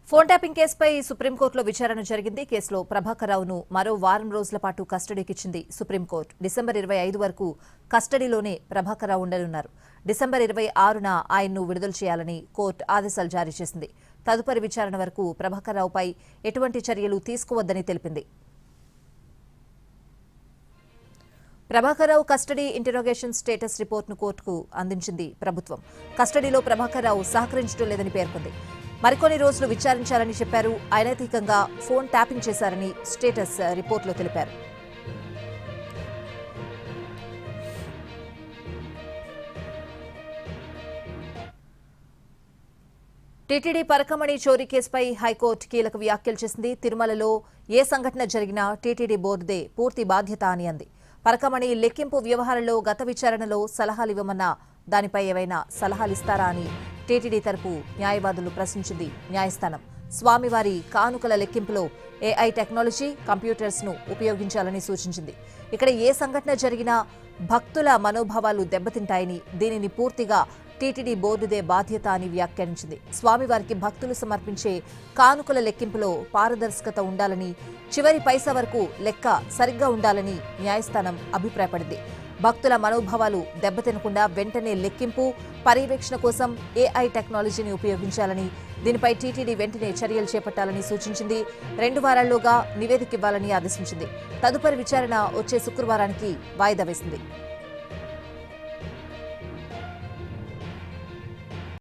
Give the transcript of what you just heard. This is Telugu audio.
ఫోన్ ట్యాపింగ్ కేసుపై సుప్రీంకోర్టులో విచారణ జరిగింది. కేసులో ప్రభాకర్ రావును మరో వారం రోజుల పాటు కస్టడీకిచ్చింది సుప్రీంకోర్టు. డిసెంబర్ 25 వరకు కస్టడీలోనే ప్రభాకర్ రావు ఉండనున్నారు. డిసెంబర్ 26న ఆయన్ను విడుదల చేయాలని కోర్టు ఆదేశాలు జారీ చేసింది. తదుపరి విచారణ వరకు ప్రభాకర్ రావుపై ఎటువంటి చర్యలు తీసుకోవద్దని తెలిపింది. ప్రభాకర్ రావు కస్టడీ ఇంటెరోగేషన్ స్టేటస్ రిపోర్టును కోర్టుకు అందించింది ప్రభుత్వం. కస్టడీలో ప్రభాకర్ రావు సహకరించడం లేదని పేర్కొంది. మరికొన్ని రోజులు విచారించాలని చెప్పారు. అనైతికంగా ఫోన్ ట్యాపింగ్ చేశారని స్టేటస్ రిపోర్టులో తెలిపారు. టీటీడీ పరకమణి చోరీ కేసుపై హైకోర్టు కీలక వ్యాఖ్యలు చేసింది. తిరుమలలో ఏ సంఘటన జరిగినా టీటీడీ బోర్డుదే పూర్తి బాధ్యత అని అంది. పరకమణి లెక్కింపు వ్యవహారంలో గత విచారణలో సలహాలివ్వమన్నా దానిపై ఏవైనా సలహాలిస్తారా అని టీటీడీ తరపు న్యాయవాదులు ప్రశ్నించింది న్యాయస్థానం. స్వామివారి కానుకల లెక్కింపులో ఏఐ టెక్నాలజీ, కంప్యూటర్స్ ను ఉపయోగించాలని సూచించింది. ఇక్కడ ఏ సంఘటన జరిగినా భక్తుల మనోభావాలు దెబ్బతింటాయని, దీనిని పూర్తిగా టీటీడీ బోర్డుదే బాధ్యత అని వ్యాఖ్యానించింది. స్వామివారికి భక్తులు సమర్పించే కానుకల లెక్కింపులో పారదర్శకత ఉండాలని, చివరి పైసా వరకు లెక్క సరిగ్గా ఉండాలని న్యాయస్థానం అభిప్రాయపడింది. భక్తుల మనోభావాలు దెబ్బతినకుండా వెంటనే లెక్కింపు, పర్యవేక్షణ కోసం ఏఐ టెక్నాలజీని ఉపయోగించాలని, దీనిపై టీటీడీ వెంటనే చర్యలు చేపట్టాలని సూచించింది. 2 వారాల్లోగా నివేదిక ఇవ్వాలని ఆదేశించింది. తదుపరి విచారణ వచ్చే శుక్రవారానికి వాయిదా వేసింది.